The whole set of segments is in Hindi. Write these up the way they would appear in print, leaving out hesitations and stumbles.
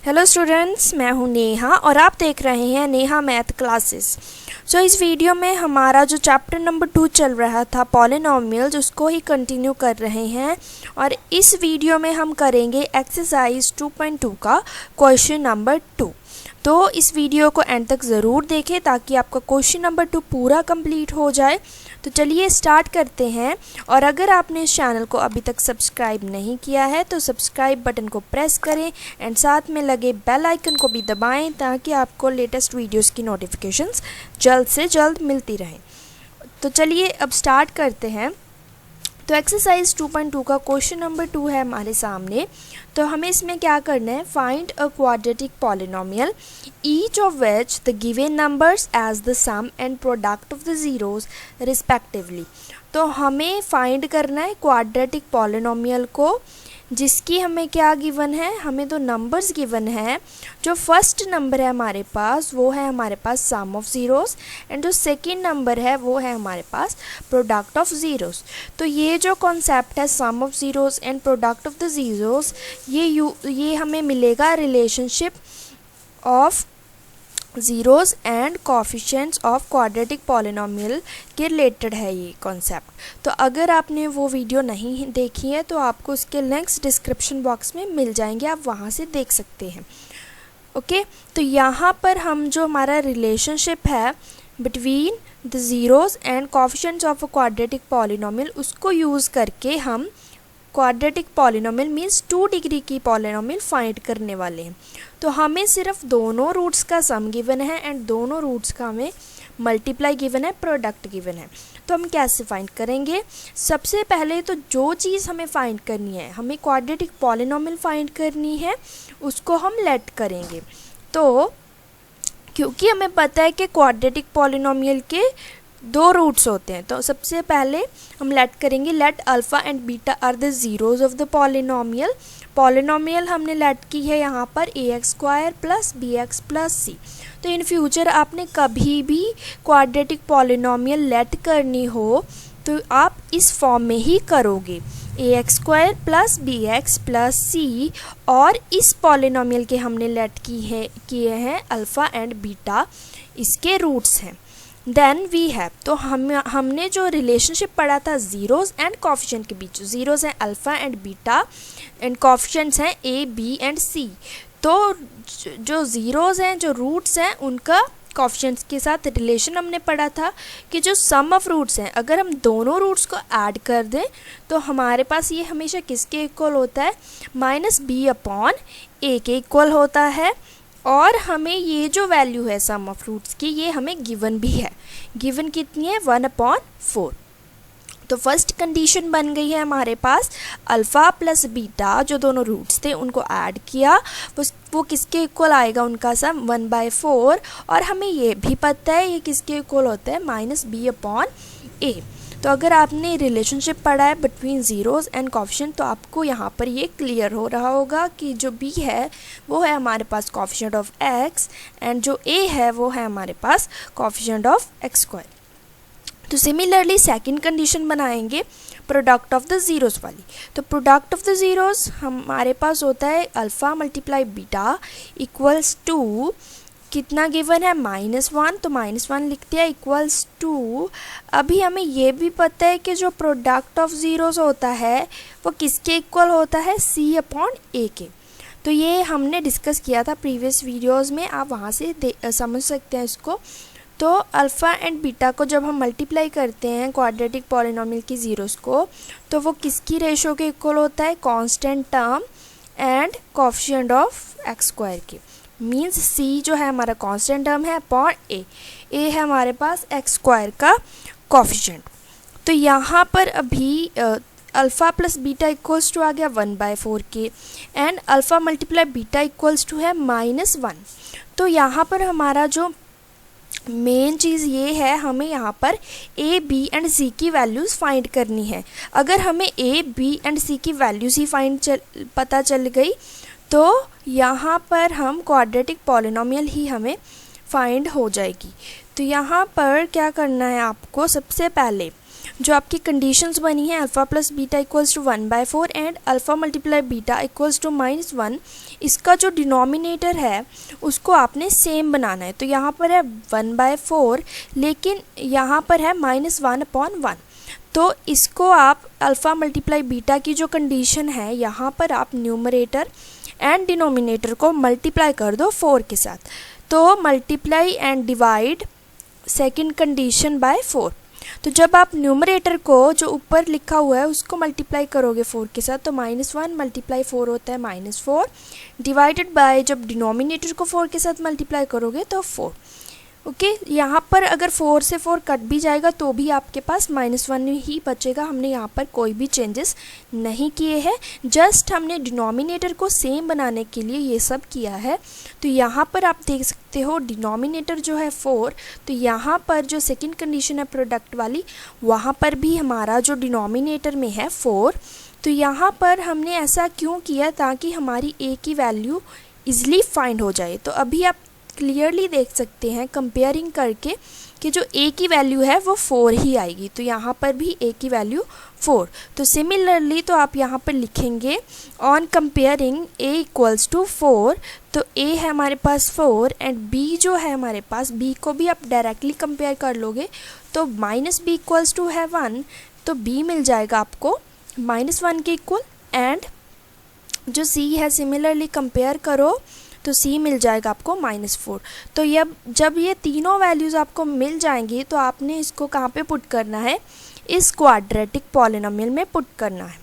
हेलो स्टूडेंट्स, मैं हूं नेहा और आप देख रहे हैं नेहा मैथ क्लासेस। इस वीडियो में हमारा जो चैप्टर नंबर 2 चल रहा था पॉलिनॉमियल्स, उसको ही कंटिन्यू कर रहे हैं। और इस वीडियो में हम करेंगे एक्सरसाइज 2.2 का क्वेश्चन नंबर 2। तो इस वीडियो को एंड तक ज़रूर देखें ताकि आपका क्वेश्चन नंबर 2 पूरा कंप्लीट हो जाए। तो चलिए स्टार्ट करते हैं। और अगर आपने इस चैनल को अभी तक सब्सक्राइब नहीं किया है तो सब्सक्राइब बटन को प्रेस करें एंड साथ में लगे बेल आइकन को भी दबाएं ताकि आपको लेटेस्ट वीडियोस की नोटिफिकेशंस जल्द से जल्द मिलती रहें। तो चलिए अब स्टार्ट करते हैं। तो एक्सरसाइज 2.2 का क्वेश्चन नंबर 2 है हमारे सामने। तो हमें इसमें क्या करना है, find a quadratic polynomial each of which the given numbers as the sum and product of the zeros respectively. तो हमें फाइंड करना है क्वाड्रेटिक पॉलिनोमियल को जिसकी हमें क्या गिवन है, हमें तो नंबर्स गिवन है। जो फर्स्ट नंबर है हमारे पास वो है हमारे पास सम ऑफ ज़ीरोज़ एंड जो सेकंड नंबर है वो है हमारे पास प्रोडक्ट ऑफ ज़ीरोज़। तो ये जो कॉन्सेप्ट है sum of zeros and product of the zeros, ये हमें मिलेगा relationship of zeros and coefficients of quadratic polynomial के रिलेटेड है ये कॉन्सेप्ट। तो अगर आपने वो वीडियो नहीं देखी है तो आपको उसके लिंक्स डिस्क्रिप्शन बॉक्स में मिल जाएंगे, आप वहाँ से देख सकते हैं। ओके, तो यहाँ पर हम जो हमारा रिलेशनशिप है between the zeros and coefficients of a quadratic polynomial, उसको यूज़ करके हम क्वाड्रेटिक पॉलिनोमियल मीन्स 2 डिग्री की पॉलिनोमियल फाइंड करने वाले हैं। तो हमें सिर्फ दोनों रूट्स का सम गिवन है एंड दोनों रूट्स का हमें मल्टीप्लाई गिवन है, प्रोडक्ट गिवन है। तो हम कैसे फाइंड करेंगे? सबसे पहले तो जो चीज़ हमें फाइंड करनी है, हमें क्वाड्रेटिक पॉलिनोमियल फाइंड करनी है, उसको हम लेट करेंगे। तो क्योंकि हमें पता है कि क्वाड्रेटिक पॉलिनोमियल के 2 रूट्स होते हैं, तो सबसे पहले हम लेट करेंगे let alpha and beta are the zeros of the polynomial. Polynomial हमने लेट की है यहाँ पर ax² प्लस bx प्लस सी। तो इन फ्यूचर आपने कभी भी क्वाड्रेटिक पॉलिनोमियल लेट करनी हो तो आप इस फॉर्म में ही करोगे, ax² प्लस bx प्लस सी। और इस पॉलिनोमियल के हमने लेट किए हैं अल्फ़ा एंड बीटा, इसके रूट्स हैं। देन वी हैव, तो हमने जो रिलेशनशिप पढ़ा था ज़ीरोज़ एंड कोएफिशिएंट के बीच, ज़ीरोज़ हैं alpha and beta and coefficients हैं ए बी एंड सी। तो जो ज़ीरोज़ हैं, जो रूट्स हैं, उनका कोएफिशिएंट्स के साथ रिलेशन हमने पढ़ा था कि जो सम ऑफ रूट्स हैं, अगर हम दोनों रूट्स को ऐड कर दें तो हमारे पास ये हमेशा किसके इक्वल होता है, -b/a के इक्वल होता है। और हमें ये जो वैल्यू है सम ऑफ रूट्स की, ये हमें गिवन भी है। गिवन कितनी है? 1/4। तो फर्स्ट कंडीशन बन गई है हमारे पास, अल्फ़ा प्लस बीटा जो दोनों रूट्स थे उनको ऐड किया, वो किसके इक्वल आएगा, उनका सम 1/4। और हमें ये भी पता है ये किसके इक्वल होता है, -b/a। तो अगर आपने रिलेशनशिप पढ़ा है बिटवीन ज़ीरोज़ एंड कोएफिशिएंट तो आपको यहाँ पर ये क्लियर हो रहा होगा कि जो b है वो है हमारे पास कोएफिशिएंट ऑफ x एंड जो a है वो है हमारे पास कोएफिशिएंट ऑफ x²। तो सिमिलरली सेकंड कंडीशन बनाएंगे प्रोडक्ट ऑफ द ज़ीरोज़ वाली। तो प्रोडक्ट ऑफ द ज़ीरोज़ हमारे पास होता है alpha multiply beta equals to, कितना गिवन है, -1, तो -1 लिख दिया इक्वल्स टू। अभी हमें ये भी पता है कि जो प्रोडक्ट ऑफ ज़ीरोज़ होता है वो किसके इक्वल होता है, c/a के। तो ये हमने डिस्कस किया था प्रीवियस वीडियोस में, आप वहाँ से समझ सकते हैं इसको। तो अल्फ़ा एंड बीटा को जब हम मल्टीप्लाई करते हैं क्वाड्रेटिक पॉलिनोमियल की ज़ीरोज़ को, तो वो किसकी रेशो के इक्वल होता है, constant term and coefficient of x² के। मीन्स c जो है हमारा कांस्टेंट टर्म है अपॉन a है हमारे पास x² का कोएफिशिएंट। तो यहाँ पर अभी alpha plus beta equals to आ गया 1/4 के and alpha multiply beta equals to है -1। तो यहाँ पर हमारा जो मेन चीज़ ये है, हमें यहाँ पर a, b एंड c की वैल्यूज़ फाइंड करनी है। अगर हमें a, b एंड c की वैल्यूज़ ही पता चल गई तो यहाँ पर हम क्वाड्रेटिक पॉलिनोमियल ही हमें फाइंड हो जाएगी। तो यहाँ पर क्या करना है आपको, सबसे पहले जो आपकी कंडीशंस बनी है alpha plus beta equals to 1/4 and alpha multiply beta equals to -1, इसका जो डिनोमिनेटर है उसको आपने सेम बनाना है। तो यहाँ पर है 1/4 लेकिन यहाँ पर है -1/1, तो इसको आप अल्फ़ा मल्टीप्लाई बीटा की जो कंडीशन है यहाँ पर आप न्यूमरेटर एंड डिनोमिनेटर को मल्टीप्लाई कर दो 4 के साथ। तो multiply and divide second condition bye 4। तो जब आप न्यूमरेटर को जो ऊपर लिखा हुआ है उसको मल्टीप्लाई करोगे 4 के साथ तो -1 मल्टीप्लाई 4 होता है -4, डिवाइडेड बाय जब डिनोमिनेटर को 4 के साथ मल्टीप्लाई करोगे तो 4। ओके, यहाँ पर अगर 4 से 4 कट भी जाएगा तो भी आपके पास -1 ही बचेगा। हमने यहाँ पर कोई भी चेंजेस नहीं किए हैं, जस्ट हमने डिनोमिनेटर को सेम बनाने के लिए ये सब किया है। तो यहाँ पर आप देख सकते हो डिनोमिनेटर जो है 4, तो यहाँ पर जो सेकंड कंडीशन है प्रोडक्ट वाली वहाँ पर भी हमारा जो डिनोमिनेटर में है 4। तो यहाँ पर हमने ऐसा क्यों किया ताकि हमारी a की वैल्यू ईज़िली फाइंड हो जाए। तो अभी आप क्लियरली देख सकते हैं कंपेयरिंग करके कि जो a की वैल्यू है वो 4 ही आएगी। तो यहाँ पर भी a की वैल्यू 4। तो सिमिलरली तो आप यहाँ पर लिखेंगे on comparing a equals to 4, तो a है हमारे पास 4 एंड b जो है हमारे पास, b को भी आप डायरेक्टली कंपेयर कर लोगे तो -b इक्वल्स टू है 1, तो b मिल जाएगा आपको -1 के इक्वल, एंड जो c है सिमिलरली कंपेयर करो तो c मिल जाएगा आपको -4। तो जब ये तीनों वैल्यूज़ आपको मिल जाएंगी तो आपने इसको कहाँ पे पुट करना है, इस क्वाड्रेटिक पॉलिनोमियल में पुट करना है।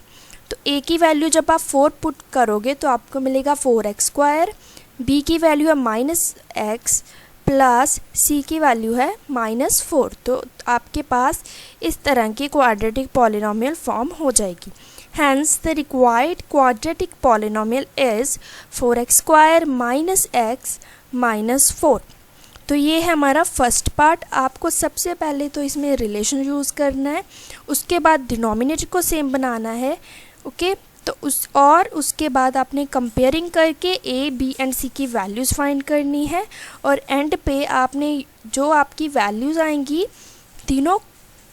तो a की वैल्यू जब आप 4 पुट करोगे तो आपको मिलेगा 4x², b की वैल्यू है -x प्लस c की वैल्यू है -4। तो आपके पास इस तरह की क्वाड्रेटिक पॉलिनोमियल फॉर्म हो जाएगी। Hence, the required quadratic polynomial is 4x² - x -4। तो ये है हमारा फर्स्ट पार्ट। आपको सबसे पहले तो इसमें रिलेशन यूज़ करना है, उसके बाद डिनोमिनेटर को सेम बनाना है। ओके, तो उसके बाद आपने कंपेयरिंग करके a, b एंड c की वैल्यूज़ फाइंड करनी है, और एंड पे आपने जो आपकी वैल्यूज़ आएंगी तीनों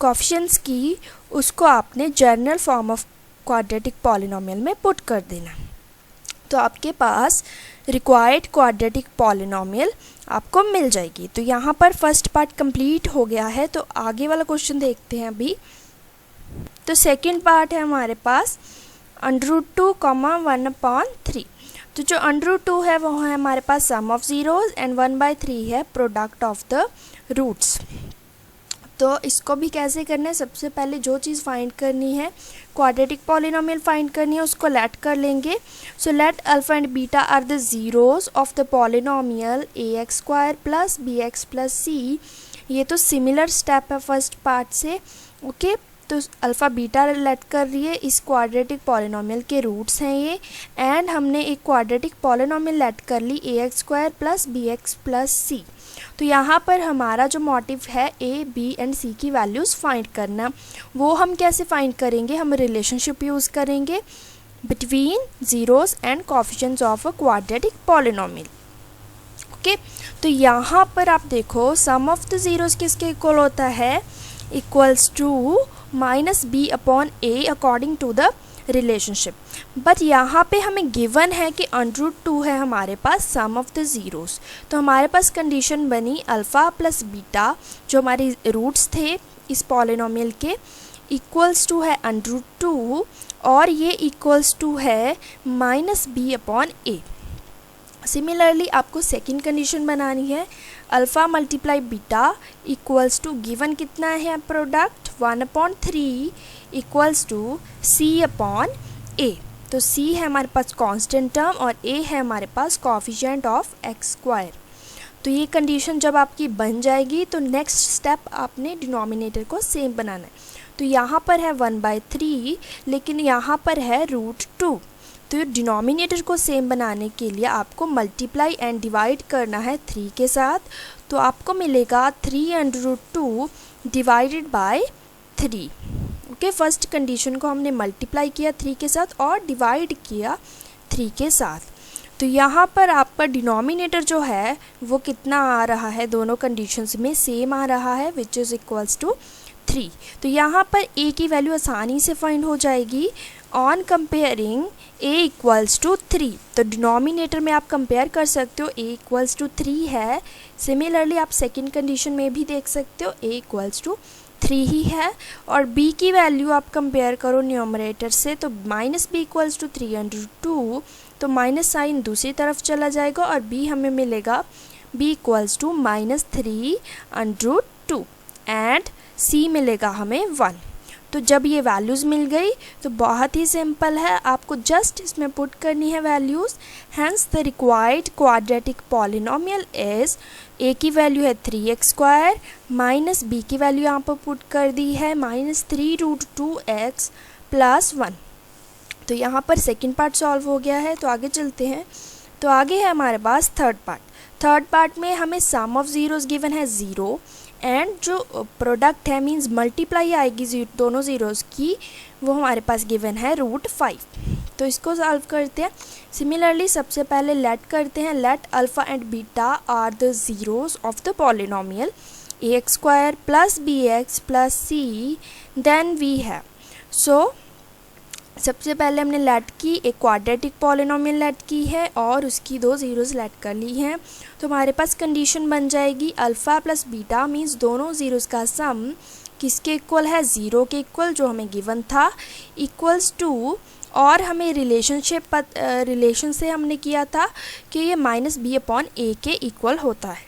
कोएफिशिएंट्स की, उसको आपने general form of quadratic polynomial में पुट कर देना। तो आपके पास रिक्वायर्ड क्वाड्रेटिक पॉलिनोमियल आपको मिल जाएगी। तो यहाँ पर फर्स्ट पार्ट कंप्लीट हो गया है। तो आगे वाला क्वेश्चन देखते हैं अभी। तो सेकंड पार्ट है हमारे पास √2, 1/3। तो जो √2 है वो है हमारे पास सम ऑफ ज़ीरोज़ एंड 1/3 है प्रोडक्ट ऑफ द रूट्स। तो इसको भी कैसे करना है, सबसे पहले जो चीज़ फाइंड करनी है, क्वाड्रेटिक पॉलिनोमियल फाइंड करनी है, उसको लेट कर लेंगे। So let alpha and beta are the zeros of the polynomial ax² plus bx plus c। ये तो सिमिलर स्टेप है फर्स्ट पार्ट से। ओके, तो अल्फ़ा बीटा लेट कर रही है, इस क्वाड्रेटिक पॉलिनोमियल के रूट्स हैं ये, एंड हमने एक क्वाड्रेटिक पॉलिनोमियल लेट कर ली ax² plus bx plus c। तो यहाँ पर हमारा जो मोटिव है a, b एंड c की वैल्यूज़ फाइंड करना, वो हम कैसे फाइंड करेंगे, हम रिलेशनशिप यूज़ करेंगे between zeros and coefficients of a quadratic polynomial. Okay, तो यहाँ पर आप देखो सम ऑफ द ज़ीरोज़ किसके इक्वल होता है, equals to -b/a according to the relationship. But यहाँ पे हमें गिवन है कि √2 है हमारे पास सम ऑफ द ज़ीरोज़। तो हमारे पास कंडीशन बनी अल्फ़ा प्लस बीटा जो हमारे रूट्स थे इस पॉलिनोमियल के, इक्वल्स टू है √2 और ये इक्वल्स टू है -b/a। सिमिलरली आपको सेकंड कंडीशन बनानी है, alpha multiply beta equals to given कितना है प्रोडक्ट 1/3 इक्वल्स टू c/a। तो c है हमारे पास कांस्टेंट टर्म और a है हमारे पास कोएफिशिएंट ऑफ x²। तो ये कंडीशन जब आपकी बन जाएगी तो नेक्स्ट स्टेप आपने डिनोमिनेटर को सेम बनाना है। तो यहाँ पर है 1/3 लेकिन यहाँ पर है √2। तो डिनोमिनेटर को सेम बनाने के लिए आपको मल्टीप्लाई एंड डिवाइड करना है 3 के साथ। तो आपको मिलेगा 3√2 divided by 3। Okay, first condition को हमने मल्टीप्लाई किया 3 के साथ और डिवाइड किया 3 के साथ। तो यहाँ पर आपका डिनोमिनेटर जो है वो कितना आ रहा है, दोनों कंडीशंस में सेम आ रहा है, विच इज़ इक्वल्स टू 3। तो यहाँ पर a की वैल्यू आसानी से फाइंड हो जाएगी on comparing a equals to 3। तो डिनोमिनेटर में आप कंपेयर कर सकते हो, a इक्वल्स टू 3 है। सिमिलरली आप सेकंड कंडीशन में भी देख सकते हो, a इक्वल्स टू 3 ही है। और b की वैल्यू आप कंपेयर करो न्यूमरेटर से, तो माइनस b इक्वल्स टू 3/2, तो माइनस साइन दूसरी तरफ चला जाएगा और b हमें मिलेगा b equals to -3/2 and c मिलेगा हमें 1। तो जब ये वैल्यूज़ मिल गई तो बहुत ही सिंपल है, आपको जस्ट इसमें पुट करनी है values. Hence the required quadratic polynomial is, a की वैल्यू है 3x² माइनस b की वैल्यू यहाँ पर पुट कर दी है -3√2x + 1। तो यहाँ पर सेकंड पार्ट सॉल्व हो गया है। तो आगे चलते हैं। तो आगे है हमारे पास थर्ड पार्ट। थर्ड पार्ट में हमें सम ऑफ ज़ीरोज़ गिवन है 0 एंड जो प्रोडक्ट है मींस मल्टीप्लाई आएगी दोनों ज़ीरोज़ की, वो हमारे पास गिवन है √5। तो इसको सॉल्व करते हैं। सिमिलरली सबसे पहले लेट करते हैं, let alpha and beta are the zeros of the polynomial ax² + bx + c, then we है। सो सबसे पहले हमने लेट की, एक क्वाड्रेटिक पॉलिनोमियल लेट की है और उसकी दो ज़ीरोज़ लेट कर ली हैं। तो हमारे पास कंडीशन बन जाएगी अल्फ़ा + बीटा मीन्स दोनों ज़ीरोज़ का सम किसके इक्वल है, 0 के इक्वल, जो हमें गिवन था, इक्वल्स टू, और हमें रिलेशन से हमने किया था कि ये -b/a के इक्वल होता है।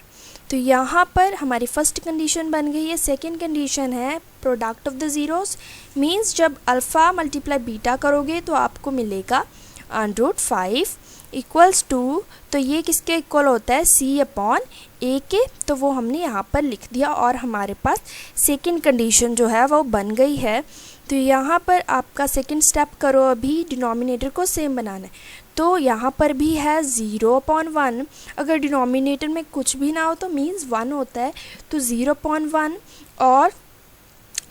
तो यहाँ पर हमारी फर्स्ट कंडीशन बन गई है। सेकंड कंडीशन है product of the zeros means जब अल्फ़ा मल्टीप्लाई बीटा करोगे तो आपको मिलेगा √5 इक्वल्स टू, तो ये किसके इक्वल होता है, c/a के। तो वो हमने यहाँ पर लिख दिया और हमारे पास सेकंड कंडीशन जो है वो बन गई है। तो यहाँ पर आपका सेकंड स्टेप करो, अभी डिनोमिनेटर को सेम बनाना है। तो यहाँ पर भी है 0/1, अगर डिनोमिनेटर में कुछ भी ना हो तो मीन्स 1 होता है, तो 0/1 और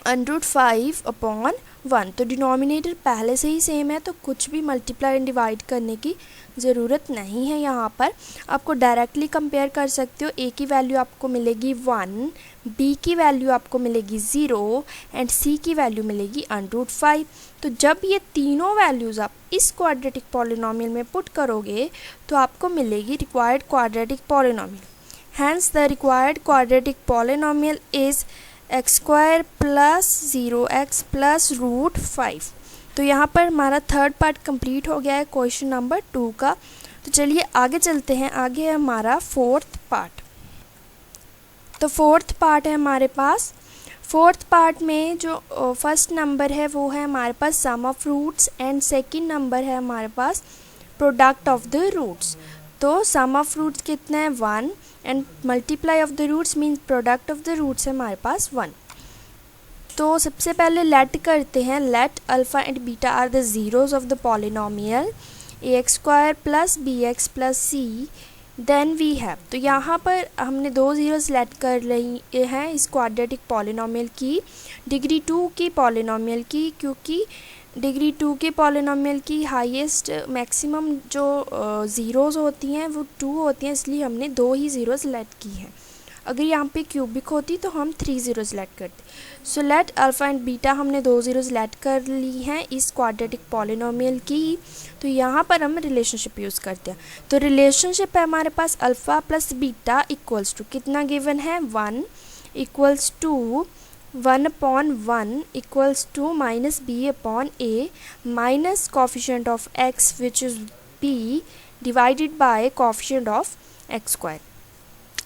√5/1। तो डिनोमिनेटर पहले से ही सेम है, तो कुछ भी मल्टीप्लाई एंड डिवाइड करने की ज़रूरत नहीं है। यहाँ पर आपको डायरेक्टली कंपेयर कर सकते हो। a की वैल्यू आपको मिलेगी 1, b की वैल्यू आपको मिलेगी 0 एंड c की वैल्यू मिलेगी √5। तो जब ये तीनों वैल्यूज़ आप इस क्वाड्रेटिक पॉलिनोमियल में पुट करोगे तो आपको मिलेगी required quadratic polynomial. Hence the required quadratic polynomial is x² + 0x + √5। तो यहाँ पर हमारा थर्ड पार्ट कंप्लीट हो गया है क्वेश्चन नंबर 2 का। तो चलिए आगे चलते हैं। आगे है हमारा फोर्थ पार्ट। तो फोर्थ पार्ट है हमारे पास। फोर्थ पार्ट में जो फर्स्ट नंबर है वो है हमारे पास sum of roots and second number है हमारे पास प्रोडक्ट ऑफ द रूट्स। तो सम ऑफ रूट्स कितना है, 1 and multiply of the roots means product of the roots है हमारे पास 1। तो सबसे पहले लेट करते हैं, let alpha and beta are the zeros of the polynomial ax² + bx + c, then we have. तो यहाँ पर हमने दो ज़ीरोज़ लेट कर रही हैं इस क्वाड्रेटिक पॉलिनोमियल की, डिग्री 2 की पॉलिनोमियल की, क्योंकि डिग्री 2 के पॉलिनोमियल की हाईएस्ट मैक्सिमम जो ज़ीरोज़ होती हैं वो 2 होती हैं, इसलिए हमने दो ही ज़ीरोज़ लेट की हैं। अगर यहाँ पे क्यूबिक होती तो हम 3 ज़ीरोज़ लेट करते। So let alpha and beta हमने दो ज़ीरोज़ लेट कर ली हैं इस क्वाड्रेटिक पॉलिनोमियल की। तो यहाँ पर हम रिलेशनशिप यूज़ करते हैं। तो रिलेशनशिप है हमारे पास अल्फ़ा + बीटा इक्वल्स टू कितना गिवन है, 1 equals to 1/1 equals to -b/a minus coefficient of x which is b divided by coefficient of x²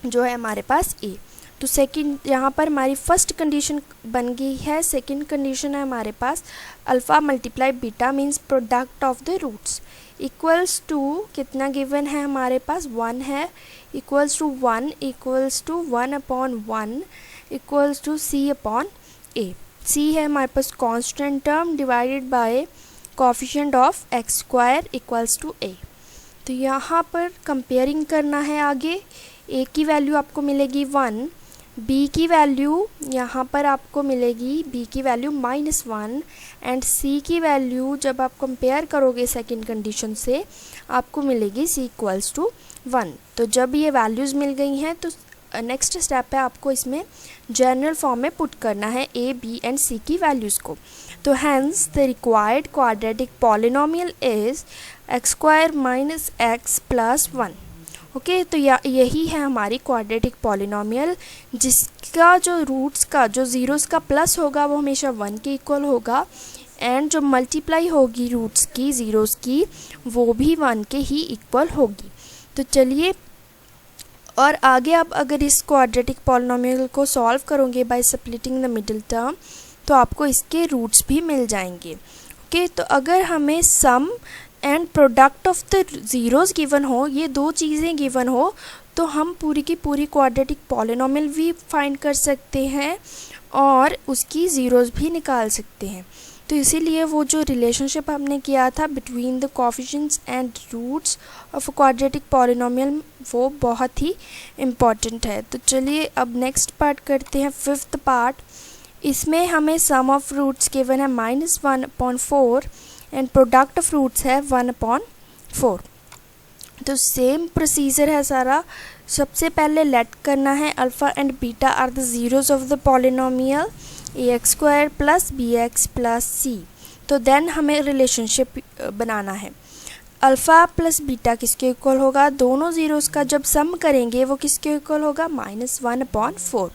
जो है हमारे पास a। तो सेकंड यहाँ पर हमारी फर्स्ट कंडीशन बन गई है। सेकंड कंडीशन है हमारे पास alpha multiply beta means product of the roots equals to कितना गिवन है हमारे पास, 1 है, equals to 1 equals to 1/1 equals to c/a। c है हमारे पास constant term divided by coefficient of x² equals to a। तो यहाँ पर कंपेयरिंग करना है आगे। a की वैल्यू आपको मिलेगी 1, b की वैल्यू यहाँ पर आपको मिलेगी b की वैल्यू -1 एंड c की वैल्यू जब आप कंपेयर करोगे सेकंड कंडीशन से आपको मिलेगी c इक्वल्स टू 1। तो जब ये वैल्यूज़ मिल गई हैं तो नेक्स्ट स्टेप है आपको इसमें जनरल फॉर्म में पुट करना है ए, बी एंड सी की वैल्यूज़ को। तो hence the required quadratic polynomial is x square minus x plus 1। Okay, तो यही है हमारी क्वाड्रेटिक पॉलिनोमियल, जिसका जो रूट्स का जो ज़ीरोज़ का प्लस होगा वो हमेशा 1 के इक्वल होगा, एंड जो मल्टीप्लाई होगी रूट्स की ज़ीरोज़ की वो भी 1 के ही इक्वल होगी। तो चलिए, और आगे आप अगर इस क्वाड्रेटिक पॉलिनोमियल को सॉल्व करोगे by splitting the middle term तो आपको इसके रूट्स भी मिल जाएंगे। ओके, तो अगर हमें sum and product of the zeros given हो, ये दो चीज़ें गिवन हो, तो हम पूरी की पूरी क्वाड्रेटिक पॉलिनोमियल भी फाइंड कर सकते हैं और उसकी ज़ीरोज़ भी निकाल सकते हैं। तो इसीलिए वो जो रिलेशनशिप हमने किया था between the coefficients and roots of quadratic polynomial वो बहुत ही इम्पॉर्टेंट है। तो चलिए अब नेक्स्ट पार्ट करते हैं, फिफ्थ पार्ट। इसमें हमें सम ऑफ रूट्स गिवन है -1/4 एंड प्रोडक्ट ऑफ रूट्स है 1/4। तो सेम प्रोसीजर है सारा। सबसे पहले लेट करना है alpha and beta are the zeros of the polynomial ax² + bx + c। तो देन हमें रिलेशनशिप बनाना है। अल्फ़ा प्लस बीटा किसके इक्वल होगा, दोनों ज़ीरोज़ का जब सम करेंगे वो किसके इक्वल होगा, -1/4।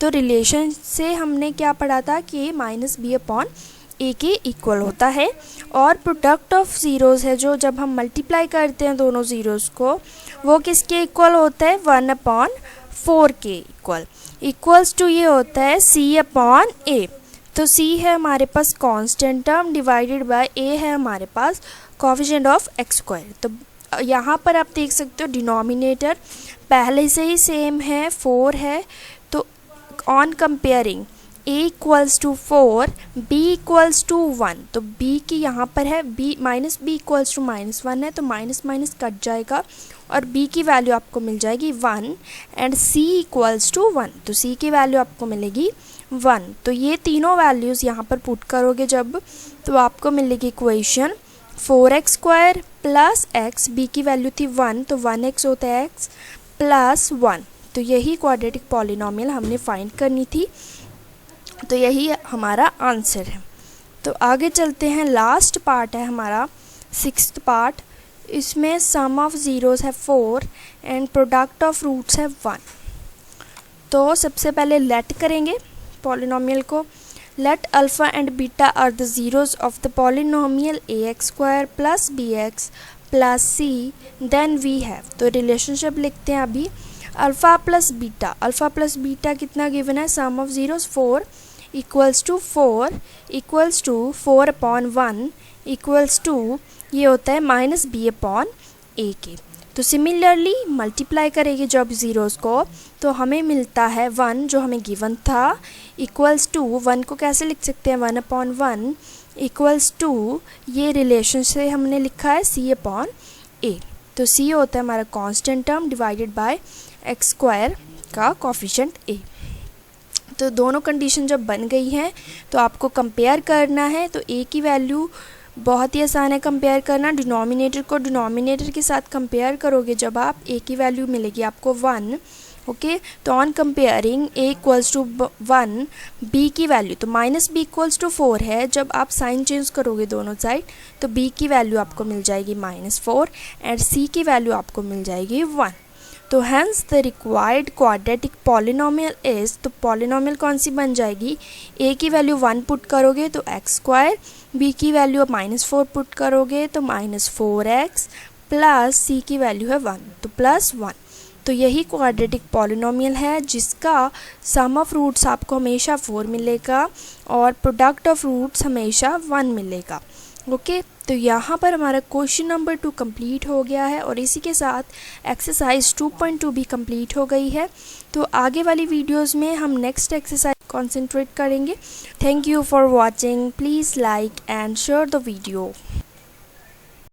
तो रिलेशन से हमने क्या पढ़ा था कि -b/a के इक्वल होता है, और प्रोडक्ट ऑफ ज़ीरोज़ है जो जब हम मल्टीप्लाई करते हैं दोनों ज़ीरोज़ को वो किसके इक्वल होता है, 1/4 के इक्वल। इक्वल्स टू ये होता है c/a। तो c है हमारे पास constant term divided by a है हमारे पास कोएफिशिएंट ऑफ x²। तो यहाँ पर आप देख सकते हो डिनोमिनेटर पहले से ही सेम है, 4 है। तो ऑन कंपेयरिंग a = 4, b = 1, तो b की यहाँ पर है b = -1 है, तो माइनस माइनस कट जाएगा और b की वैल्यू आपको मिल जाएगी 1 एंड c = 1, तो c की वैल्यू आपको मिलेगी 1। तो ये तीनों वैल्यूज़ यहाँ पर पुट करोगे जब, तो आपको मिलेगी इक्वेशन 4x² + x, b की वैल्यू थी 1 तो 1x होता है x + 1। तो यही क्वाड्रेटिक पॉलिनोमियल हमने फाइंड करनी थी, तो यही हमारा आंसर है। तो आगे चलते हैं, लास्ट पार्ट है हमारा सिक्स्थ पार्ट। इसमें सम ऑफ ज़ीरोज़ है 4 एंड प्रोडक्ट ऑफ रूट्स है 1। तो सबसे पहले लेट करेंगे पॉलिनोमियल को। Let alpha and beta are the zeros of the polynomial ax² + bx + c, then we have. तो रिलेशनशिप लिखते हैं अभी, अल्फ़ा प्लस बीटा कितना गिवन है, सम ऑफ ज़ीरोज़ 4 = 4 = 4/1 = ये होता है -b/a के। तो सिमिलरली मल्टीप्लाई करेंगे जब ज़ीरोज़ को तो हमें मिलता है 1 जो हमें गिवन था, = 1 को कैसे लिख सकते हैं, 1/1 = ये रिलेशन से हमने लिखा है c/a। तो c होता है हमारा constant term divided bye x² का कोएफिशिएंट a। तो दोनों कंडीशन जब बन गई हैं तो आपको कंपेयर करना है। तो a की वैल्यू बहुत ही आसान है कंपेयर करना, डिनोमिनेटर को डिनोमिनेटर के साथ कंपेयर करोगे जब आप a की वैल्यू मिलेगी आपको 1। ओके, तो ऑन कंपेयरिंग a = 1, b की वैल्यू तो -b = 4 है, जब आप साइन चेंज करोगे दोनों साइड तो b की वैल्यू आपको मिल जाएगी -4 एंड c की वैल्यू आपको मिल जाएगी 1। तो hence the required quadratic polynomial is, तो पॉलिनोमियल कौन सी बन जाएगी, a की वैल्यू 1 पुट करोगे तो x², b की वैल्यू -4 पुट करोगे तो -4x + c की वैल्यू है 1 तो +1। तो यही क्वाड्रेटिक पॉलिनोमियल है जिसका सम ऑफ रूट्स आपको हमेशा 4 मिलेगा और प्रोडक्ट ऑफ रूट्स हमेशा 1 मिलेगा। ओके, तो यहाँ पर हमारा क्वेश्चन नंबर 2 कंप्लीट हो गया है और इसी के साथ एक्सरसाइज 2.2 भी कंप्लीट हो गई है। तो आगे वाली वीडियोस में हम नेक्स्ट एक्सरसाइज कंसंट्रेट करेंगे। Thank you for watching, please like and share the video.